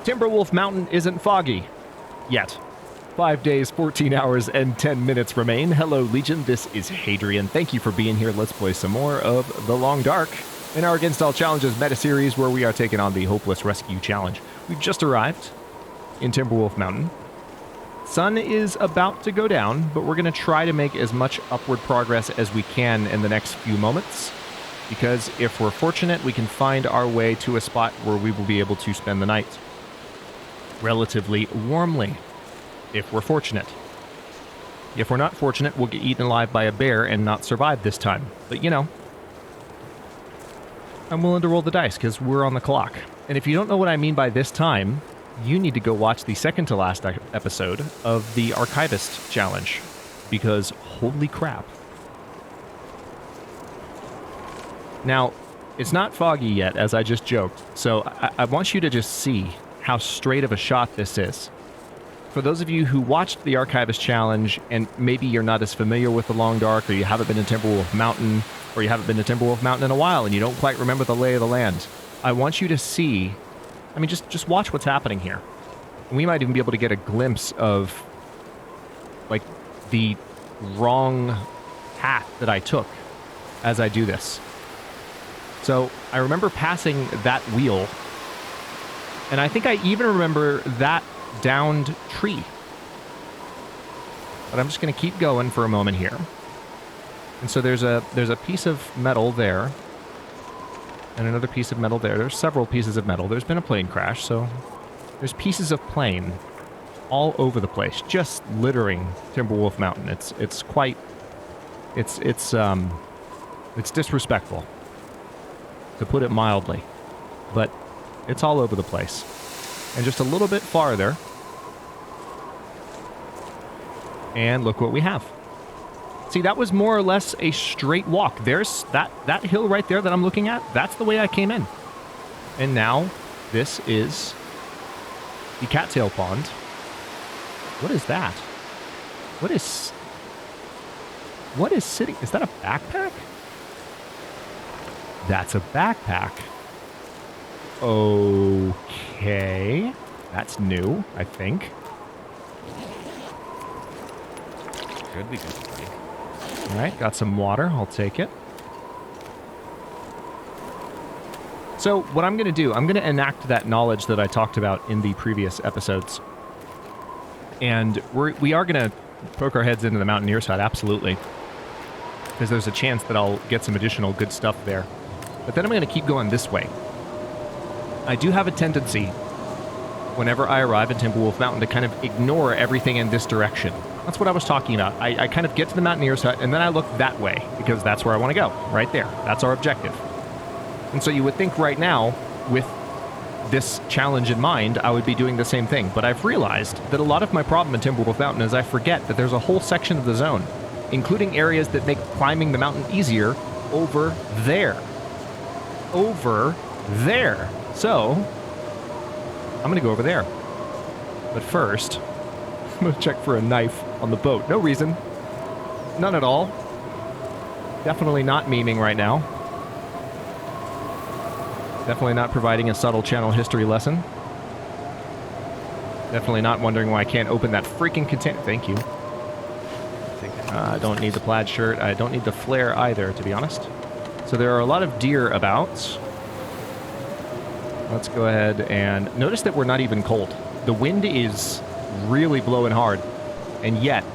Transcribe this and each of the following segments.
Timberwolf Mountain isn't foggy. Yet. 5 days, 14 hours, and 10 minutes remain. Hello, Legion. This is Hadrian. Thank you for being here. Let's play some more of The Long Dark in our Against All Challenges meta-series where we are taking on the Hopeless Rescue Challenge. We've just arrived in Timberwolf Mountain. Sun is about to go down, but we're going to try to make as much upward progress as we can in the next few moments, because if we're fortunate, we can find our way to a spot where we will be able to spend the night relatively warmly, if we're fortunate. If we're not fortunate, we'll get eaten alive by a bear and not survive this time. But, you know, I'm willing to roll the dice because we're on the clock. And if you don't know what I mean by this time, you need to go watch the second to last episode of the Archivist Challenge, because holy crap. Now, it's not foggy yet, as I just joked, so I want you to just see how straight of a shot this is. For those of you who watched the Archivist Challenge, and maybe you're not as familiar with the Long Dark, or you haven't been to Timberwolf Mountain, or you haven't been to Timberwolf Mountain in a while, and you don't quite remember the lay of the land, I want you to see, I mean, just watch what's happening here. And we might even be able to get a glimpse of, like, the wrong path that I took as I do this. So I remember passing that wheel, and I think I even remember that downed tree. But I'm just going to keep going for a moment here. And so there's a piece of metal there, and another piece of metal there. There's several pieces of metal. There's been a plane crash, so there's pieces of plane all over the place, just littering Timberwolf Mountain. It's quite, it's disrespectful, to put it mildly, but it's all over the place. And just a little bit farther, and look what we have. See, that was more or less a straight walk. There's that hill right there that I'm looking at. That's the way I came in. And now this is the Cattail Pond. What is that? What is sitting? Is that a backpack? That's a backpack. Okay. That's new, I think. Could be good to drink. All right, got some water. I'll take it. So what I'm going to do, I'm going to enact that knowledge that I talked about in the previous episodes. And we are going to poke our heads into the mountaineer side, absolutely. Because there's a chance that I'll get some additional good stuff there. But then I'm going to keep going this way. I do have a tendency, whenever I arrive in Timberwolf Mountain, to kind of ignore everything in this direction. That's what I was talking about. I kind of get to the mountaineer's hut, and then I look that way, because that's where I want to go, right there. That's our objective. And so you would think right now, with this challenge in mind, I would be doing the same thing. But I've realized that a lot of my problem in Timberwolf Mountain is I forget that there's a whole section of the zone, including areas that make climbing the mountain easier, over there. Over there. So, I'm going to go over there. But first, I'm going to check for a knife on the boat. No reason. None at all. Definitely not memeing right now. Definitely not providing a subtle channel history lesson. Definitely not wondering why I can't open that freaking container. Thank you. I don't need the plaid shirt. I don't need the flare either, to be honest. So there are a lot of deer about. Let's go ahead and notice that we're not even cold. The wind is really blowing hard, and yet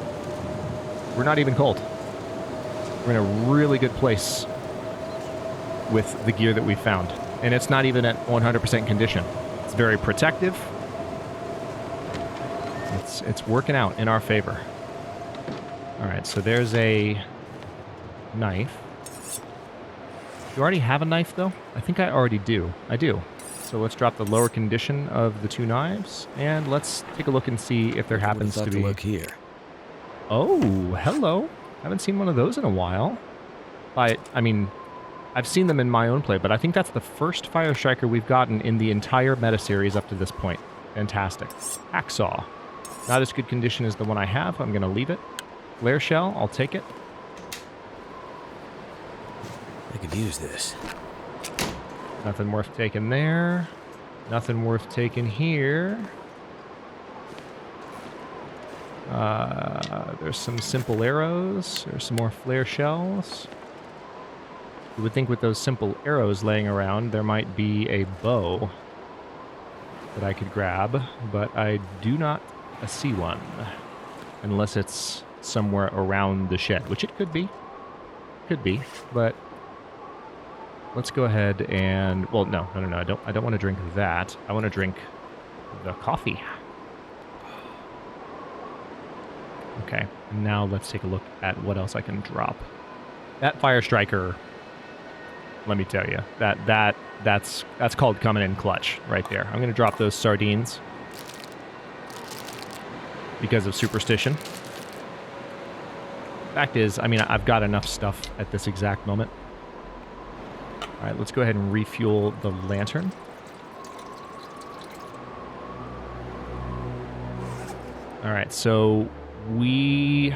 we're not even cold. We're in a really good place with the gear that we found, and it's not even at 100% condition. It's very protective. It's working out in our favor. All right, so there's a knife. Do you already have a knife, though? I think I already do. I do. So let's drop the lower condition of the two knives, and let's take a look and see if there happens to be... look here. Oh, hello. Haven't seen one of those in a while. I mean, I've seen them in my own play, but I think that's the first Fire Striker we've gotten in the entire meta series up to this point. Fantastic. Hacksaw. Not as good condition as the one I have. I'm going to leave it. Flare shell, I'll take it. I could use this. Nothing worth taking there. Nothing worth taking here. There's some simple arrows. There's some more flare shells. You would think with those simple arrows laying around, there might be a bow that I could grab, but I do not see one. Unless it's somewhere around the shed, which it could be. Could be, but let's go ahead and... Well, no. I don't want to drink that. I want to drink the coffee. Okay, now let's take a look at what else I can drop. That fire striker, let me tell you, that's called coming in clutch right there. I'm going to drop those sardines because of superstition. Fact is, I mean, I've got enough stuff at this exact moment. All right, let's go ahead and refuel the lantern. All right, so we...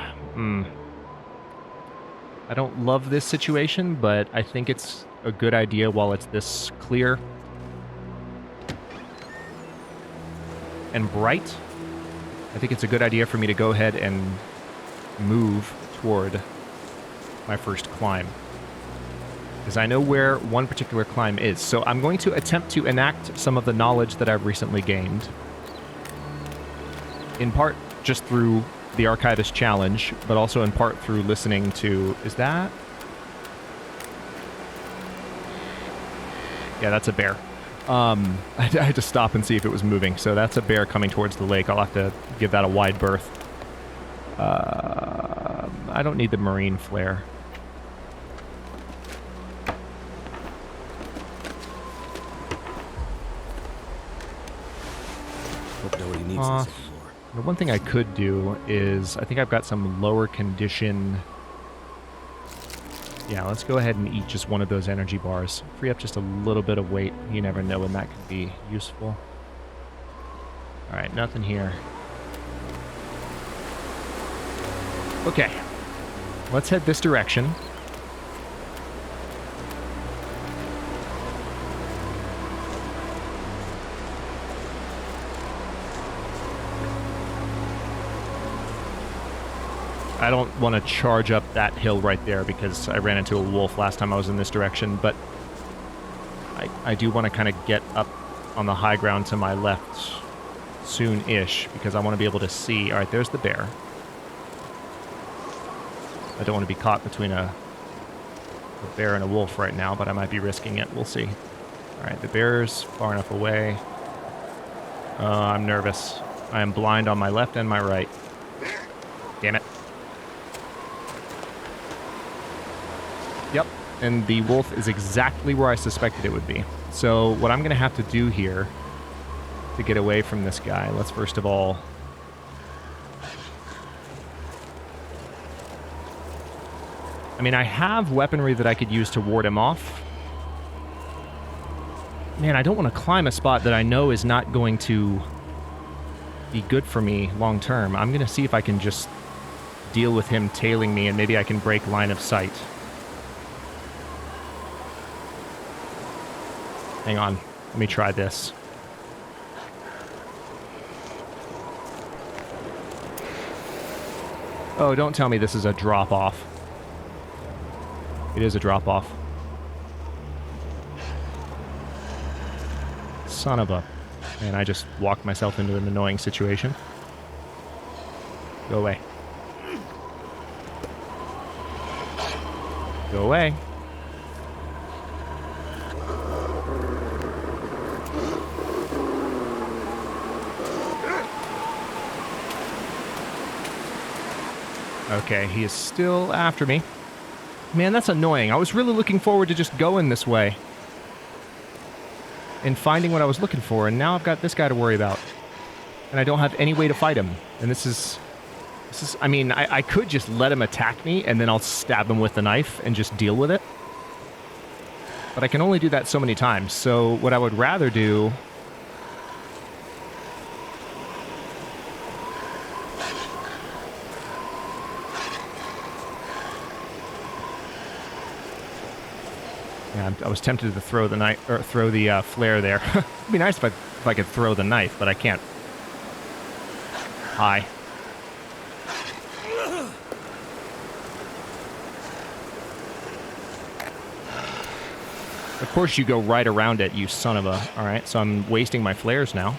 I don't love this situation, but I think it's a good idea while it's this clear and bright. I think it's a good idea for me to go ahead and move toward my first climb, because I know where one particular climb is. So I'm going to attempt to enact some of the knowledge that I've recently gained, in part just through the Archivist Challenge, but also in part through listening to... Is that... Yeah, that's a bear. I had to stop and see if it was moving, so that's a bear coming towards the lake. I'll have to give that a wide berth. I don't need the marine flare. Hope nobody needs this anymore. The one thing I could do is, I think I've got some lower condition... Yeah, let's go ahead and eat just one of those energy bars. Free up just a little bit of weight. You never know when that could be useful. Alright, nothing here. Okay. Let's head this direction. I don't want to charge up that hill right there because I ran into a wolf last time I was in this direction, but I do want to kind of get up on the high ground to my left soon-ish because I want to be able to see. All right, there's the bear. I don't want to be caught between a bear and a wolf right now, but I might be risking it. We'll see. All right, the bear's far enough away. I'm nervous. I am blind on my left and my right. Damn it. Yep, and the wolf is exactly where I suspected it would be. So what I'm going to have to do here to get away from this guy, let's first of all... I mean, I have weaponry that I could use to ward him off. Man, I don't want to climb a spot that I know is not going to be good for me long term. I'm going to see if I can just deal with him tailing me and maybe I can break line of sight. Hang on. Let me try this. Oh, don't tell me this is a drop-off. It is a drop-off. Son of a... And I just walked myself into an annoying situation. Go away. Go away. Okay, he is still after me. Man, that's annoying. I was really looking forward to just going this way and finding what I was looking for, and now I've got this guy to worry about. And I don't have any way to fight him. And this is I mean, I could just let him attack me, and then I'll stab him with the knife and just deal with it. But I can only do that so many times, so what I would rather do... Yeah, I was tempted to throw the knife or throw the flare there. It'd be nice if I could throw the knife, but I can't. Hi. Of course you go right around it, you son of a... Alright, so I'm wasting my flares now.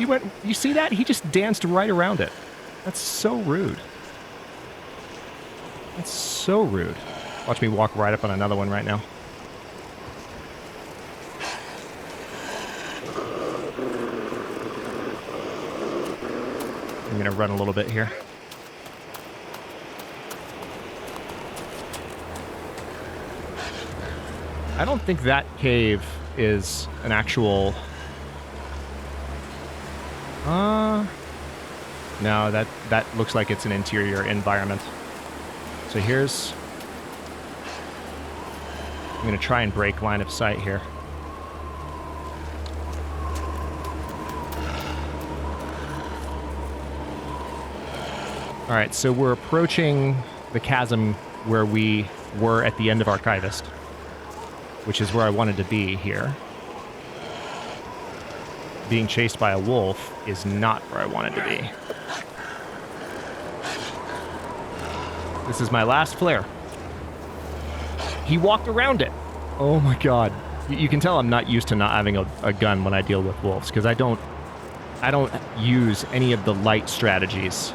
You see that? He just danced right around it. That's so rude. That's so rude. Watch me walk right up on another one right now. I'm gonna run a little bit here. I don't think that cave is an actual... No, that looks like it's an interior environment. So here's... I'm going to try and break line of sight here. Alright, so we're approaching the chasm where we were at the end of Archivist, which is where I wanted to be here. Being chased by a wolf is not where I wanted to be. This is my last flare. He walked around it. Oh my god. You can tell I'm not used to not having a gun when I deal with wolves, because I don't use any of the light strategies.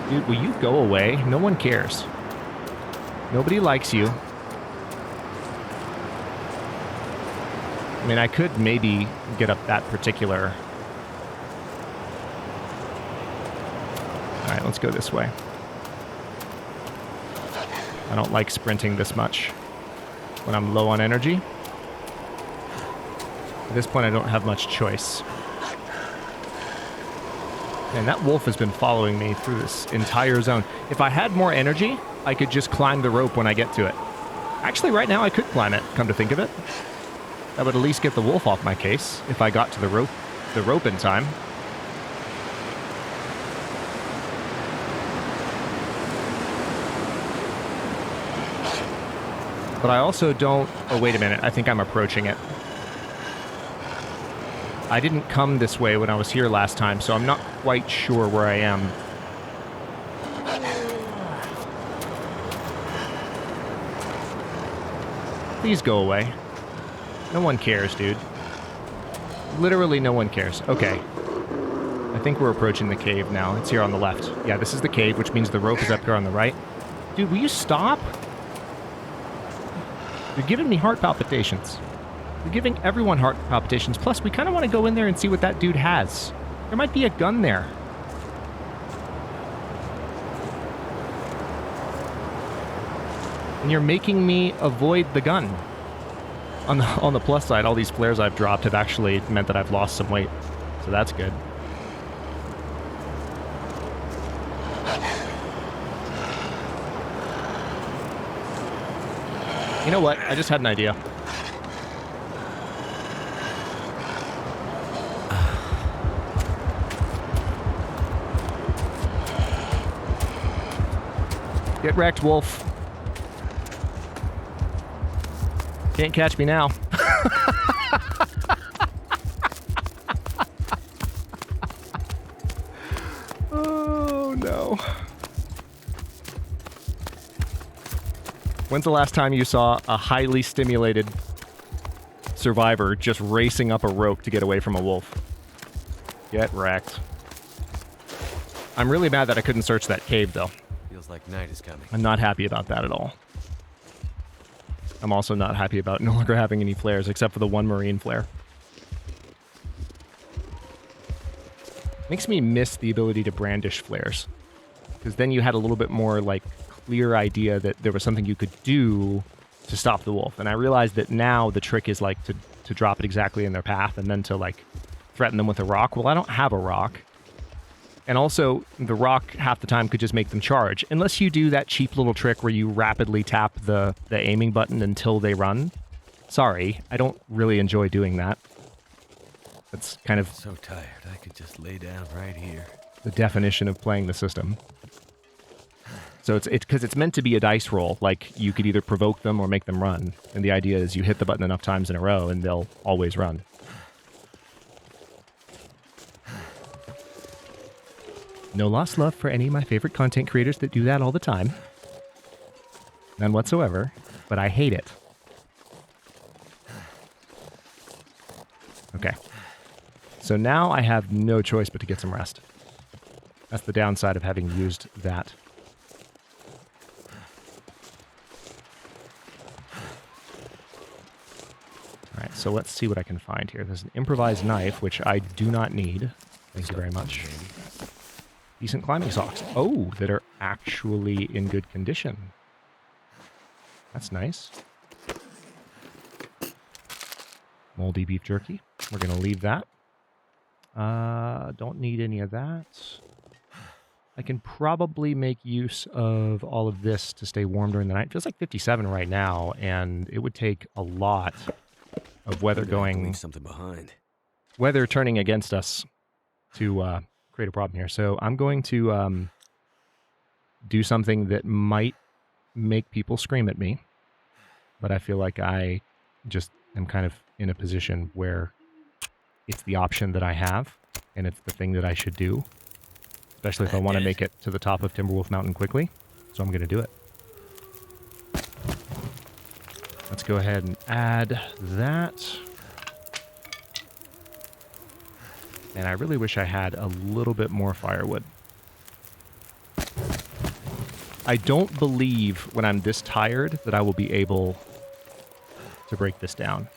Dude, will you go away? No one cares. Nobody likes you. I mean, I could maybe get up that particular... Alright, let's go this way. I don't like sprinting this much when I'm low on energy. At this point, I don't have much choice. And that wolf has been following me through this entire zone. If I had more energy, I could just climb the rope when I get to it. Actually, right now, I could climb it, come to think of it. That would at least get the wolf off my case if I got to the rope in time. But I also don't... Oh, wait a minute. I think I'm approaching it. I didn't come this way when I was here last time, so I'm not quite sure where I am. Please go away. No one cares, dude. Literally no one cares. Okay. I think we're approaching the cave now. It's here on the left. Yeah, this is the cave, which means the rope is up here on the right. Dude, will you stop? You're giving me heart palpitations. You're giving everyone heart palpitations. Plus, we kind of want to go in there and see what that dude has. There might be a gun there. And you're making me avoid the gun. On the plus side, all these flares I've dropped have actually meant that I've lost some weight. So that's good. You know what? I just had an idea. Get wrecked, wolf. Can't catch me now. Oh, no. When's the last time you saw a highly stimulated survivor just racing up a rope to get away from a wolf? Get wrecked. I'm really mad that I couldn't search that cave, though. Feels like night is coming. I'm not happy about that at all. I'm also not happy about no longer having any flares, except for the one marine flare. Makes me miss the ability to brandish flares. Because then you had a little bit more, like, clear idea that there was something you could do to stop the wolf. And I realized that now the trick is, like, to drop it exactly in their path and then to, like, threaten them with a rock. Well, I don't have a rock. And also, the rock half the time could just make them charge. Unless you do that cheap little trick where you rapidly tap the aiming button until they run. Sorry, I don't really enjoy doing that. That's kind of... So tired, I could just lay down right here. The definition of playing the system. So it's because it's meant to be a dice roll. Like, you could either provoke them or make them run. And the idea is you hit the button enough times in a row and they'll always run. No lost love for any of my favorite content creators that do that all the time. None whatsoever. But I hate it. Okay. So now I have no choice but to get some rest. That's the downside of having used that. Alright, so let's see what I can find here. There's an improvised knife, which I do not need. Thank you very much. Decent climbing socks. Oh, that are actually in good condition. That's nice. Moldy beef jerky. We're going to leave that. Don't need any of that. I can probably make use of all of this to stay warm during the night. It feels like 57 right now, and it would take a lot of weather going... Leave something behind. Weather turning against us to create a problem here. So I'm going to do something that might make people scream at me, but I feel like I just am kind of in a position where it's the option that I have, and it's the thing that I should do, especially if I want to make it to the top of Timberwolf Mountain quickly. So I'm going to do it. Let's go ahead and add that. And I really wish I had a little bit more firewood. I don't believe when I'm this tired that I will be able to break this down.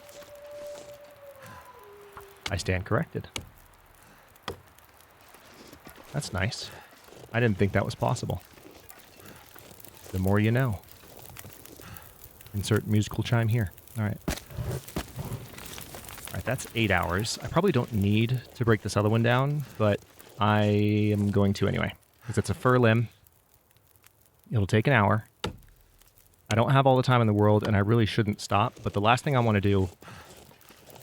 I stand corrected. That's nice. I didn't think that was possible. The more you know. Insert musical chime here. All right. All right, that's 8 hours. I probably don't need to break this other one down, but I am going to anyway, because it's a fir limb. It'll take an hour. I don't have all the time in the world, and I really shouldn't stop, but the last thing I want to do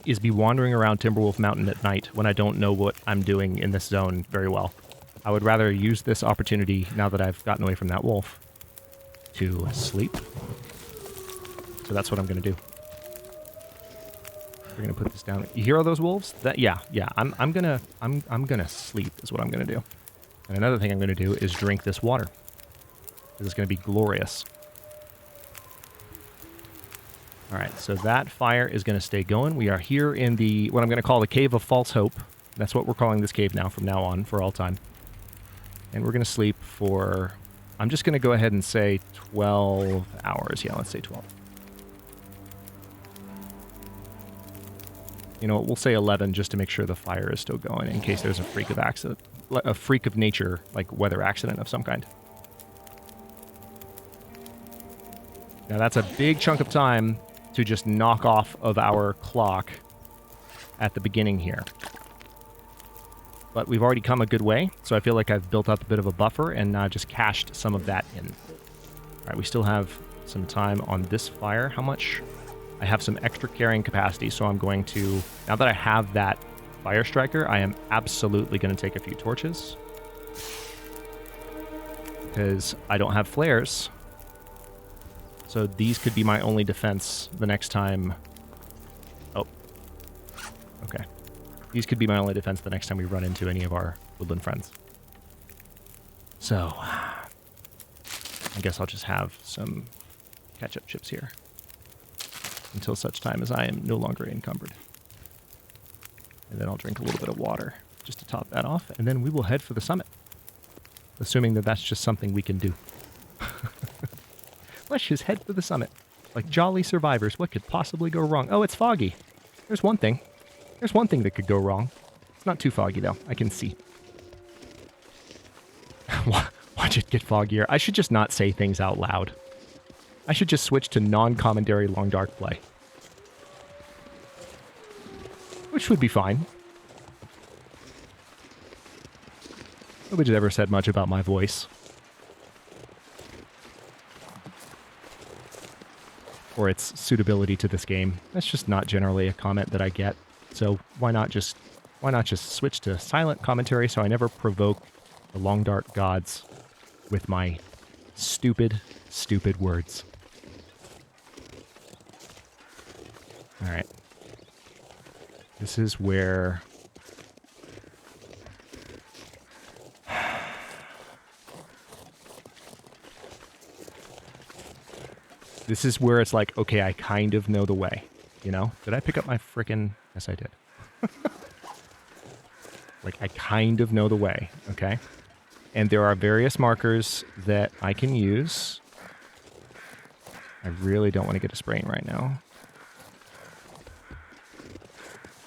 is be wandering around Timberwolf Mountain at night when I don't know what I'm doing in this zone very well. I would rather use this opportunity, now that I've gotten away from that wolf, to sleep. So that's what I'm going to do. We're going to put this down. You hear all those wolves? Yeah. I'm gonna sleep is what I'm going to do. And another thing I'm going to do is drink this water. This is going to be glorious. All right, so that fire is going to stay going. We are here in the, what I'm going to call the Cave of False Hope. That's what we're calling this cave now, from now on, for all time. And we're going to sleep for, I'm just going to go ahead and say 12 hours. Yeah, let's say 12. You know what, we'll say 11 just to make sure the fire is still going in case there's a freak of accident, a freak of nature, like weather accident of some kind. Now that's a big chunk of time to just knock off of our clock at the beginning here. But we've already come a good way, so I feel like I've built up a bit of a buffer and now just cached some of that in. All right, we still have some time on this fire. How much? I have some extra carrying capacity, so I'm going to, now that I have that fire striker, I am absolutely going to take a few torches. Because I don't have flares. So these could be my only defense the next time. Oh. Okay. These could be my only defense the next time we run into any of our woodland friends. So, I guess I'll just have some ketchup chips here. Until such time as I am no longer encumbered. And then I'll drink a little bit of water just to top that off. And then we will head for the summit. Assuming that that's just something we can do. Let's just head for the summit. Like jolly survivors, what could possibly go wrong? Oh, it's foggy. There's one thing. There's one thing that could go wrong. It's not too foggy, though. I can see. Watch it get foggier. I should just not say things out loud. I should just switch to non-commentary long dark play. Which would be fine. Nobody's ever said much about my voice. Or its suitability to this game. That's just not generally a comment that I get. So why not just switch to silent commentary so I never provoke the long dark gods with my Stupid, stupid words. All right. This is where... This is where it's like, okay, I kind of know the way, you know? Did I pick up my frickin'... Yes, I did. Like, I kind of know the way, okay? And there are various markers that I can use. I really don't want to get a sprain right now.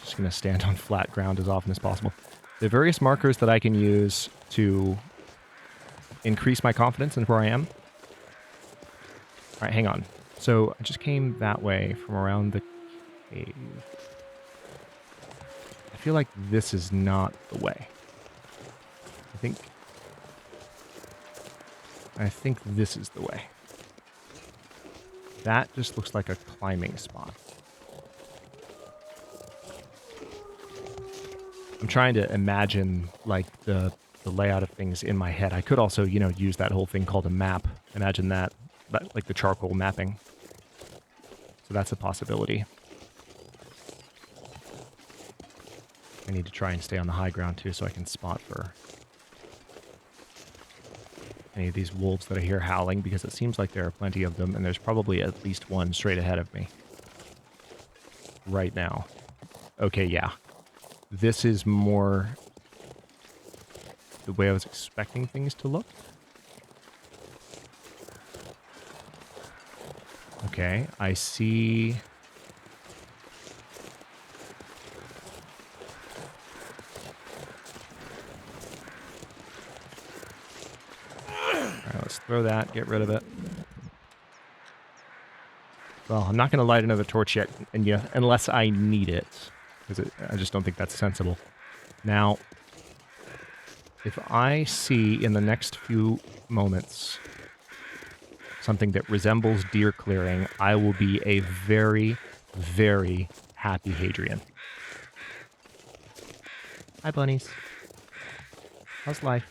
Just going to stand on flat ground as often as possible. There are various markers that I can use to increase my confidence in where I am. All right, hang on. So I just came that way from around the cave. I feel like this is not the way. I think this is the way. That just looks like a climbing spot. I'm trying to imagine, like, the layout of things in my head. I could also, you know, use that whole thing called a map. Imagine that like the charcoal mapping. So that's a possibility. I need to try and stay on the high ground, too, so I can spot for any of these wolves that I hear howling, because it seems like there are plenty of them, and there's probably at least one straight ahead of me right now. Okay, yeah. This is more the way I was expecting things to look. Okay, I see... Alright, let's throw that, get rid of it. Well, I'm not going to light another torch yet, and yeah, unless I need it. Because I just don't think that's sensible. Now, if I see in the next few moments something that resembles deer clearing, I will be a very, very happy Hadrian. Hi, bunnies. How's life?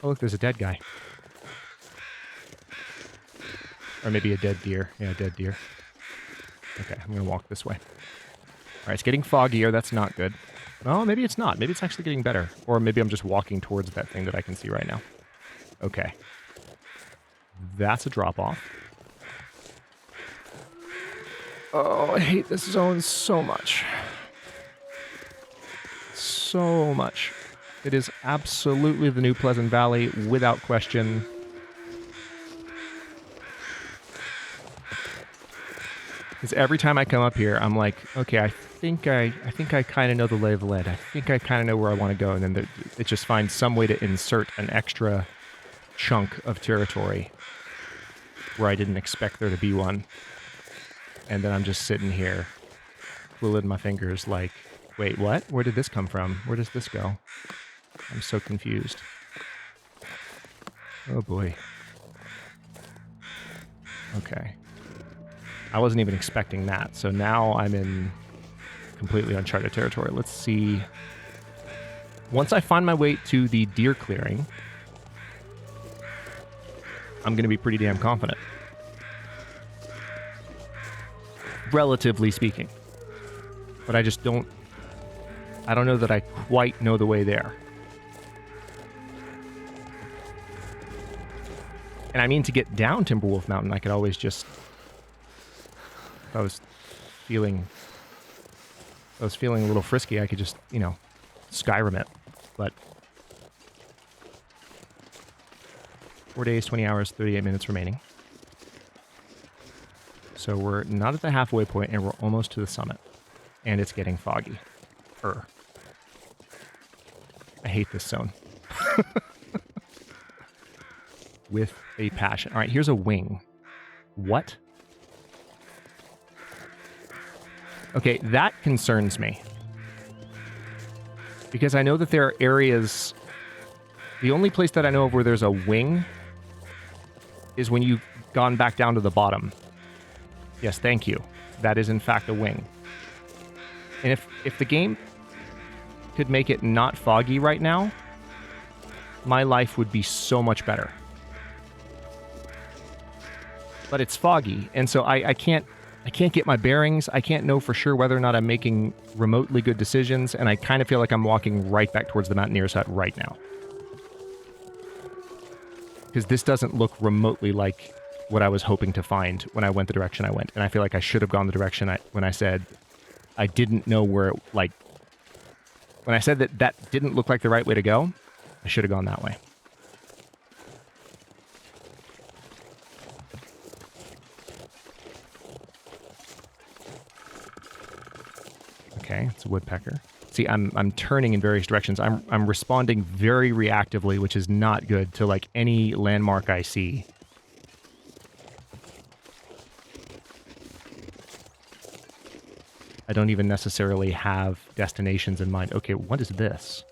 Oh, look, there's a dead guy. Or maybe a dead deer. Yeah, a dead deer. Okay, I'm going to walk this way. All right, it's getting foggier. That's not good. Well, maybe it's not. Maybe it's actually getting better. Or maybe I'm just walking towards that thing that I can see right now. Okay. That's a drop-off. Oh, I hate this zone so much. So much. It is absolutely the new Pleasant Valley, without question. Because every time I come up here, I'm like, okay, I think I kind of know the lay of the land. I think I kind of know where I want to go, and then it just finds some way to insert an extra chunk of territory where I didn't expect there to be one. And then I'm just sitting here, twiddling my fingers like, wait, what? Where did this come from? Where does this go? I'm so confused. Oh boy. Okay. I wasn't even expecting that, so now I'm in completely uncharted territory. Let's see. Once I find my way to the deer clearing, I'm going to be pretty damn confident. Relatively speaking. But I just don't... I don't know that I quite know the way there. And I mean, to get down Timberwolf Mountain, I could always just... If I was feeling a little frisky, I could just, you know, Skyrim it. But 4 days, 20 hours, 38 minutes remaining. So we're not at the halfway point, and we're almost to the summit. And it's getting foggy. I hate this zone. With a passion. All right, here's a wing. What? Okay, that concerns me. Because I know that there are areas... The only place that I know of where there's a wing is when you've gone back down to the bottom. Yes, thank you. That is in fact a wing. And if the game could make it not foggy right now, my life would be so much better. but it's foggy, and so I can't get my bearings. I can't know for sure whether or not I'm making remotely good decisions, and I kind of feel like I'm walking right back towards the Mountaineer's hut right now. Because this doesn't look remotely like what I was hoping to find when I went the direction I went, and I feel like I should have gone the direction when I said I didn't know where, like, when I said that didn't look like the right way to go, I should have gone that way. Okay, it's a woodpecker. See, I'm turning in various directions. I'm responding very reactively, which is not good to like any landmark I see. I don't even necessarily have destinations in mind. Okay, what is this?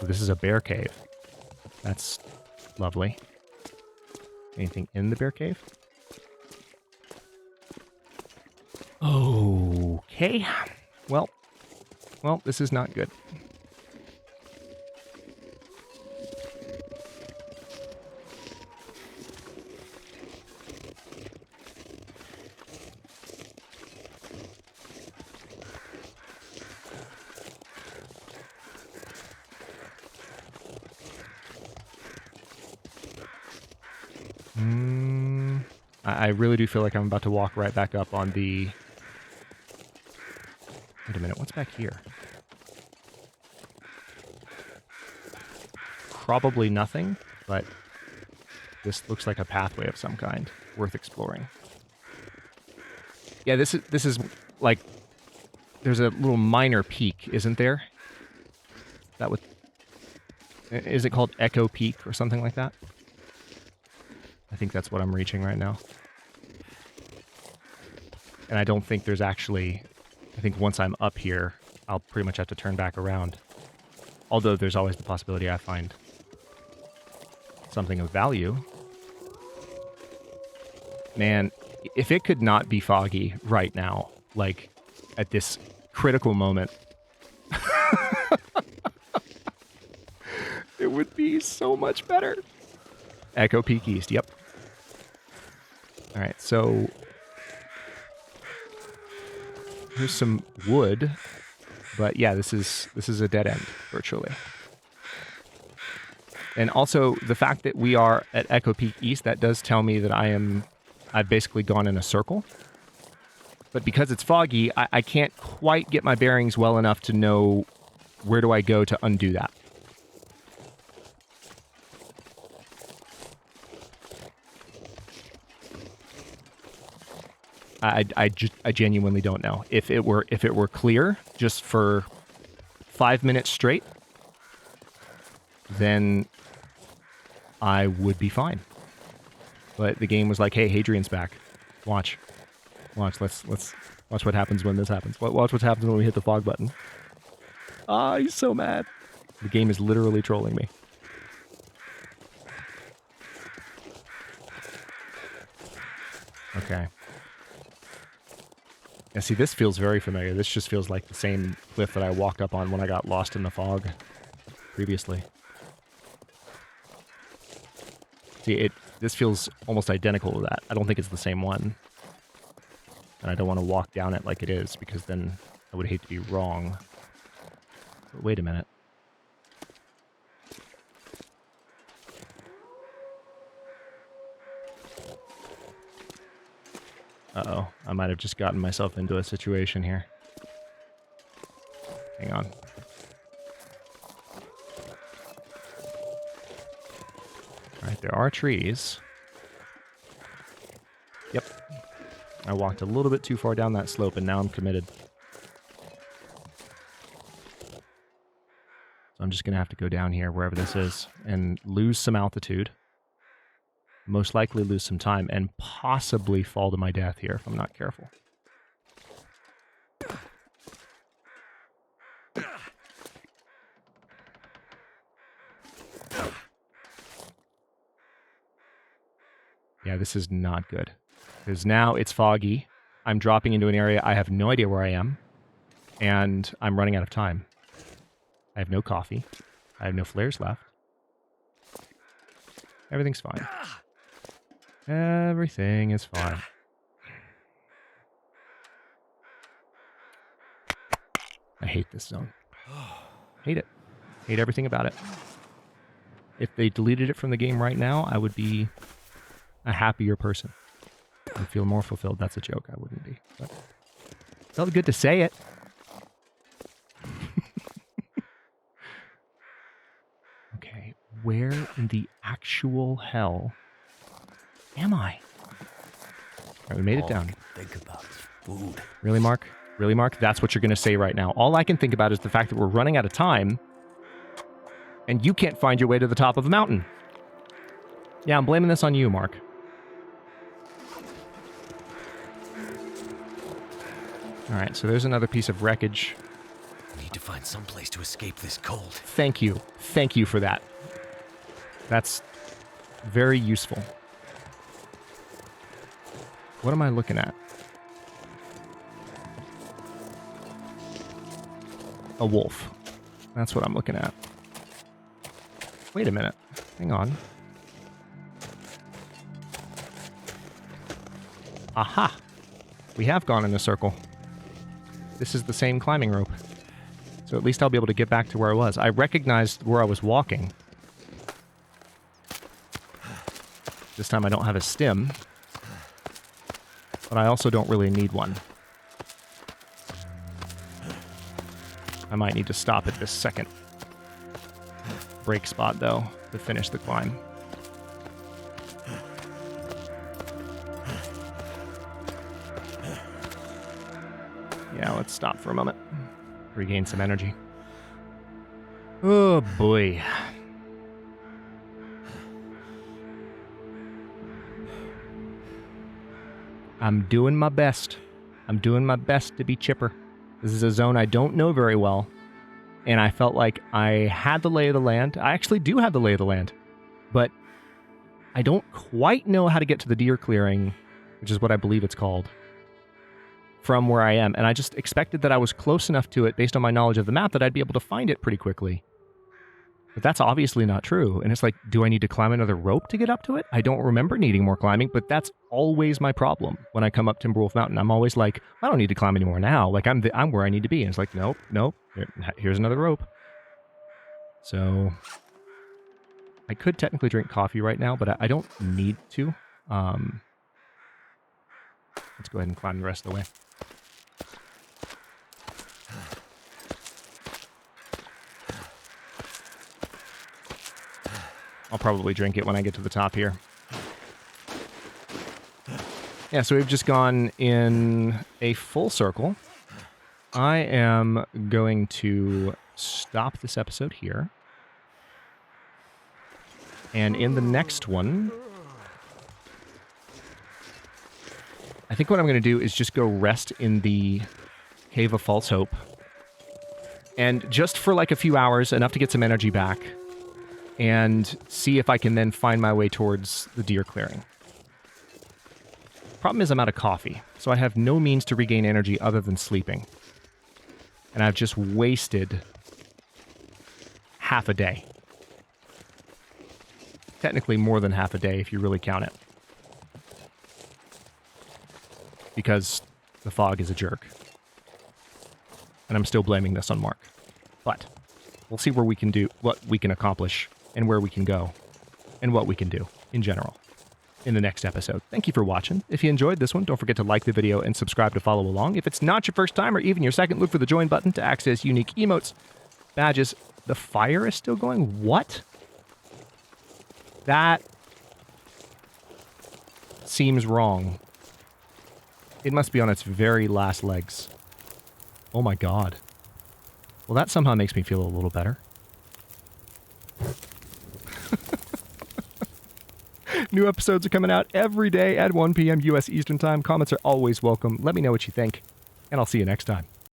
This is a bear cave. That's lovely. Anything in the bear cave? Okay. Well, this is not good. I really do feel like I'm about to walk right back up on the... Wait a minute, what's back here? Probably nothing, but this looks like a pathway of some kind, worth exploring. Yeah, this is like... There's a little minor peak, isn't there? That would... Is it called Echo Peak or something like that? I think that's what I'm reaching right now. And I don't think there's actually... I think once I'm up here, I'll pretty much have to turn back around. Although there's always the possibility I find something of value. Man, if it could not be foggy right now, like at this critical moment, it would be so much better. Echo Peak East, yep. All right, so here's some wood, but yeah, this is a dead end virtually. And also the fact that we are at Echo Peak East, that does tell me that I've basically gone in a circle. But because it's foggy, I can't quite get my bearings well enough to know where do I go to undo that. I genuinely don't know. If it were clear just for 5 minutes straight, then I would be fine. But the game was like, "Hey, Hadrian's back. Watch. Let's watch what happens when this happens. Watch what happens when we hit the fog button." Ah, he's so mad. The game is literally trolling me. Okay. Yeah, see, this feels very familiar. This just feels like the same cliff that I walked up on when I got lost in the fog previously. See, this feels almost identical to that. I don't think it's the same one. And I don't want to walk down it like it is, because then I would hate to be wrong. But wait a minute. Uh-oh, I might have just gotten myself into a situation here. Hang on. Alright, there are trees. Yep. I walked a little bit too far down that slope, and now I'm committed. So I'm just going to have to go down here, wherever this is, and lose some altitude. Most likely lose some time, and possibly fall to my death here if I'm not careful. Yeah, this is not good. Because now it's foggy. I'm dropping into an area I have no idea where I am. And I'm running out of time. I have no coffee. I have no flares left. Everything's fine. Everything is fine. I hate this zone. Hate it. Hate everything about it. If they deleted it from the game right now, I would be a happier person. I'd feel more fulfilled. That's a joke. I wouldn't be. But it felt good to say it. Okay, where in the actual hell am I? All right, we made it down. Think about food. Really, Mark? Really, Mark? That's what you're going to say right now. All I can think about is the fact that we're running out of time, and you can't find your way to the top of a mountain. Yeah, I'm blaming this on you, Mark. All right, so there's another piece of wreckage. I need to find some place to escape this cold. Thank you. Thank you for that. That's very useful. What am I looking at? A wolf. That's what I'm looking at. Wait a minute. Hang on. Aha! We have gone in a circle. This is the same climbing rope. So at least I'll be able to get back to where I was. I recognized where I was walking. This time I don't have a stim. But I also don't really need one. I might need to stop at this second break spot, though, to finish the climb. Yeah, let's stop for a moment. Regain some energy. Oh, boy. I'm doing my best. I'm doing my best to be chipper. This is a zone I don't know very well, and I felt like I had the lay of the land. I actually do have the lay of the land, but I don't quite know how to get to the deer clearing, which is what I believe it's called, from where I am. And I just expected that I was close enough to it based on my knowledge of the map that I'd be able to find it pretty quickly. But that's obviously not true. And it's like, do I need to climb another rope to get up to it? I don't remember needing more climbing, but that's always my problem when I come up Timberwolf Mountain. I'm always like, I don't need to climb anymore now. Like, I'm where I need to be. And it's like, nope, nope. Here's another rope. So I could technically drink coffee right now, but I don't need to. Let's go ahead and climb the rest of the way. I'll probably drink it when I get to the top here. Yeah, so we've just gone in a full circle. I am going to stop this episode here. And in the next one, I think what I'm going to do is just go rest in the Cave of False Hope. And just for like a few hours, enough to get some energy back. And see if I can then find my way towards the deer clearing. Problem is I'm out of coffee, so I have no means to regain energy other than sleeping. And I've just wasted half a day. Technically more than half a day if you really count it. Because the fog is a jerk. And I'm still blaming this on Mark. But we'll see where we can do, what we can accomplish, and where we can go, and what we can do in general in the next episode. Thank you for watching. If you enjoyed this one, don't forget to like the video and subscribe to follow along. If it's not your first time or even your second, look for the join button to access unique emotes, badges. The fire is still going? What? That seems wrong. It must be on its very last legs. Oh my god. Well, that somehow makes me feel a little better. New episodes are coming out every day at 1 p.m. U.S. Eastern Time. Comments are always welcome. Let me know what you think, and I'll see you next time.